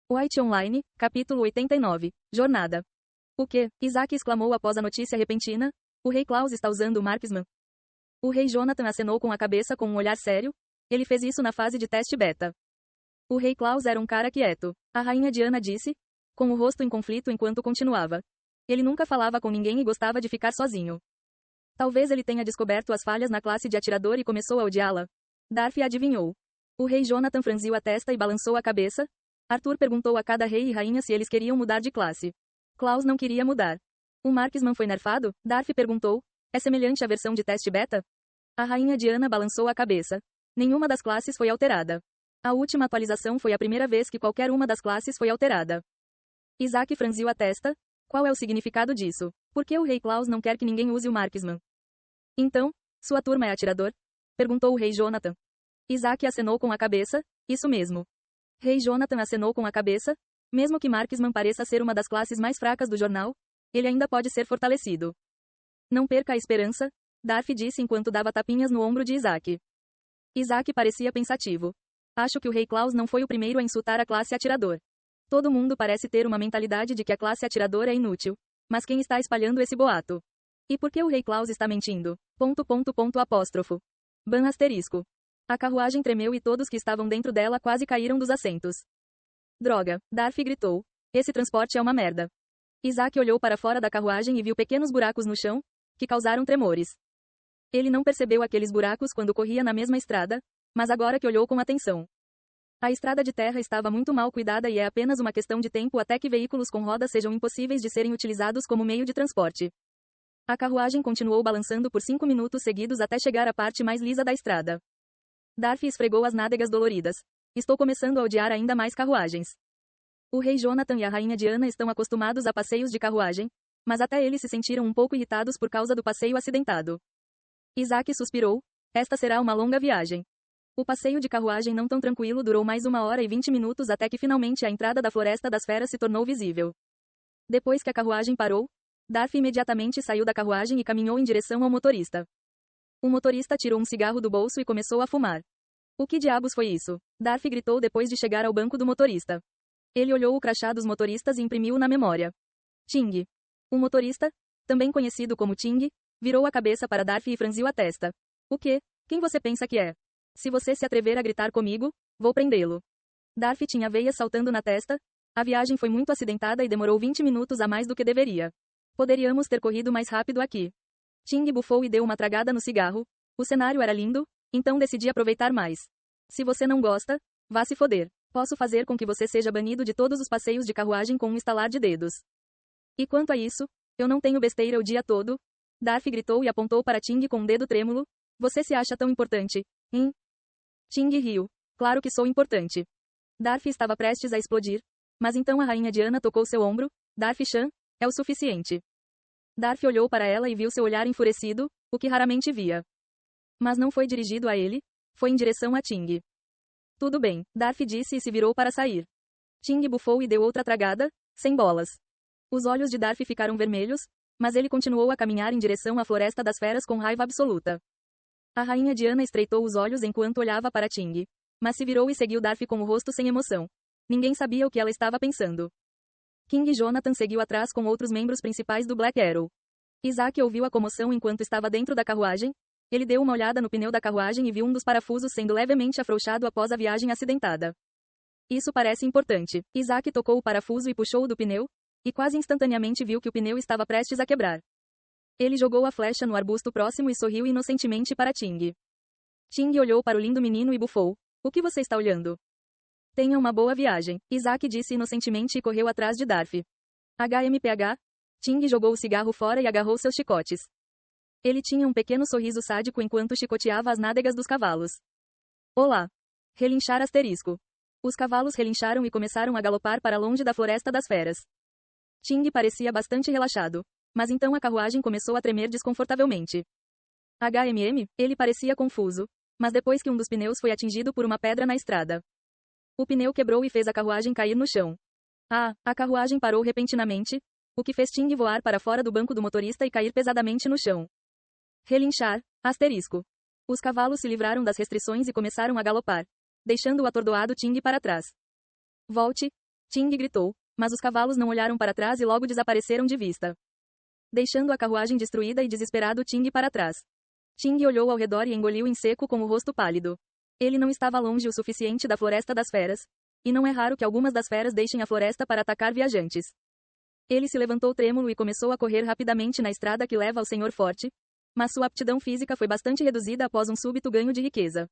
White Online, capítulo 89. Jornada. O que? Isaac exclamou após a notícia repentina. O rei Claus está usando o Marksman. O rei Jonathan acenou com a cabeça com um olhar sério. Ele fez isso na fase de teste beta. O rei Claus era um cara quieto. A rainha Diana disse, com o rosto em conflito enquanto continuava. Ele nunca falava com ninguém e gostava de ficar sozinho. Talvez ele tenha descoberto as falhas na classe de atirador e começou a odiá-la. Darcy adivinhou. O rei Jonathan franziu a testa e balançou a cabeça. Arthur perguntou a cada rei e rainha se eles queriam mudar de classe. Claus não queria mudar. O Marksman foi nerfado? Darcy perguntou. É semelhante à versão de teste beta? A rainha Diana balançou a cabeça. Nenhuma das classes foi alterada. A última atualização foi a primeira vez que qualquer uma das classes foi alterada. Isaac franziu a testa. Qual é o significado disso? Por que o rei Claus não quer que ninguém use o Marksman? Então, sua turma é atirador? Perguntou o rei Jonathan. Isaac acenou com a cabeça. Isso mesmo. Rei Jonathan acenou com a cabeça. Mesmo que Marksman pareça ser uma das classes mais fracas do jornal, ele ainda pode ser fortalecido. Não perca a esperança, Darcy disse enquanto dava tapinhas no ombro de Isaac. Isaac parecia pensativo. Acho que o rei Claus não foi o primeiro a insultar a classe atirador. Todo mundo parece ter uma mentalidade de que a classe atirador é inútil. Mas quem está espalhando esse boato? E por que o rei Claus está mentindo? ... Ban asterisco. A carruagem tremeu e todos que estavam dentro dela quase caíram dos assentos. Droga, Darcy gritou. Esse transporte é uma merda. Isaac olhou para fora da carruagem e viu pequenos buracos no chão, que causaram tremores. Ele não percebeu aqueles buracos quando corria na mesma estrada, mas agora que olhou com atenção. A estrada de terra estava muito mal cuidada e é apenas uma questão de tempo até que veículos com rodas sejam impossíveis de serem utilizados como meio de transporte. A carruagem continuou balançando por 5 minutos seguidos até chegar à parte mais lisa da estrada. Darcy esfregou as nádegas doloridas. Estou começando a odiar ainda mais carruagens. O rei Jonathan e a rainha Diana estão acostumados a passeios de carruagem, mas até eles se sentiram um pouco irritados por causa do passeio acidentado. Isaac suspirou. Esta será uma longa viagem. O passeio de carruagem não tão tranquilo durou mais 1 hora e 20 minutos até que finalmente a entrada da Floresta das Feras se tornou visível. Depois que a carruagem parou, Darcy imediatamente saiu da carruagem e caminhou em direção ao motorista. O motorista tirou um cigarro do bolso e começou a fumar. O que diabos foi isso? Darcy gritou depois de chegar ao banco do motorista. Ele olhou o crachá dos motoristas e imprimiu-o na memória. Ting. O motorista, também conhecido como Ting, virou a cabeça para Darcy e franziu a testa. O quê? Quem você pensa que é? Se você se atrever a gritar comigo, vou prendê-lo. Darcy tinha veias saltando na testa. A viagem foi muito acidentada e demorou 20 minutos a mais do que deveria. Poderíamos ter corrido mais rápido aqui. Ting bufou e deu uma tragada no cigarro. O cenário era lindo, então decidi aproveitar mais. Se você não gosta, vá se foder. Posso fazer com que você seja banido de todos os passeios de carruagem com um estalar de dedos. E quanto a isso, eu não tenho besteira o dia todo. Darcy gritou e apontou para Ting com um dedo trêmulo. Você se acha tão importante, hein? Ting riu. Claro que sou importante. Darcy estava prestes a explodir. Mas então a rainha Diana tocou seu ombro. Darcy-chan, é o suficiente. Darcy olhou para ela e viu seu olhar enfurecido, o que raramente via. Mas não foi dirigido a ele, foi em direção a Ting. Tudo bem, Darcy disse e se virou para sair. Ting bufou e deu outra tragada, sem bolas. Os olhos de Darcy ficaram vermelhos, mas ele continuou a caminhar em direção à Floresta das Feras com raiva absoluta. A rainha Diana estreitou os olhos enquanto olhava para Ting. Mas se virou e seguiu Darcy com o rosto sem emoção. Ninguém sabia o que ela estava pensando. King Jonathan seguiu atrás com outros membros principais do Black Arrow. Isaac ouviu a comoção enquanto estava dentro da carruagem. Ele deu uma olhada no pneu da carruagem e viu um dos parafusos sendo levemente afrouxado após a viagem acidentada. Isso parece importante. Isaac tocou o parafuso e puxou-o do pneu, e quase instantaneamente viu que o pneu estava prestes a quebrar. Ele jogou a flecha no arbusto próximo e sorriu inocentemente para Ting. Ting olhou para o lindo menino e bufou. O que você está olhando? Tenha uma boa viagem, Isaac disse inocentemente e correu atrás de Darcy. HMPH? Ting jogou o cigarro fora e agarrou seus chicotes. Ele tinha um pequeno sorriso sádico enquanto chicoteava as nádegas dos cavalos. Olá! Relinchar asterisco. Os cavalos relincharam e começaram a galopar para longe da Floresta das Feras. Ting parecia bastante relaxado. Mas então a carruagem começou a tremer desconfortavelmente. Ele parecia confuso. Mas depois que um dos pneus foi atingido por uma pedra na estrada. O pneu quebrou e fez a carruagem cair no chão. A carruagem parou repentinamente, o que fez Ting voar para fora do banco do motorista e cair pesadamente no chão. Relinchar, asterisco. Os cavalos se livraram das restrições e começaram a galopar, deixando o atordoado Ting para trás. Volte, Ting gritou, mas os cavalos não olharam para trás e logo desapareceram de vista. Deixando a carruagem destruída e desesperado Ting para trás. Ting olhou ao redor e engoliu em seco com o rosto pálido. Ele não estava longe o suficiente da Floresta das Feras, e não é raro que algumas das feras deixem a floresta para atacar viajantes. Ele se levantou trêmulo e começou a correr rapidamente na estrada que leva ao Senhor Forte, mas sua aptidão física foi bastante reduzida após um súbito ganho de riqueza.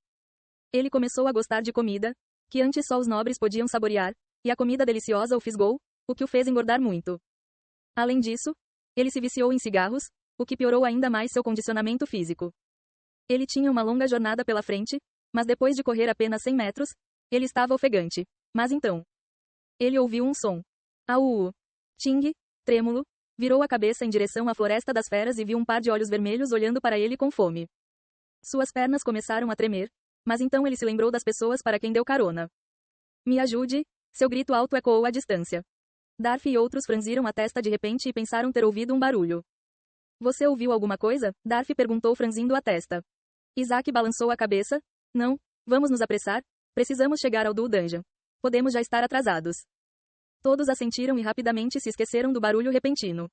Ele começou a gostar de comida, que antes só os nobres podiam saborear, e a comida deliciosa o fisgou, o que o fez engordar muito. Além disso, ele se viciou em cigarros, o que piorou ainda mais seu condicionamento físico. Ele tinha uma longa jornada pela frente, mas depois de correr apenas 100 metros, ele estava ofegante. Mas então, ele ouviu um som. Au! Ting, trêmulo, virou a cabeça em direção à Floresta das Feras e viu um par de olhos vermelhos olhando para ele com fome. Suas pernas começaram a tremer, mas então ele se lembrou das pessoas para quem deu carona. Me ajude! Seu grito alto ecoou à distância. Darf e outros franziram a testa de repente e pensaram ter ouvido um barulho. Você ouviu alguma coisa? Darf perguntou franzindo a testa. Isaac balançou a cabeça. Não, vamos nos apressar, precisamos chegar ao Dull Dungeon. Podemos já estar atrasados. Todos assentiram e rapidamente se esqueceram do barulho repentino.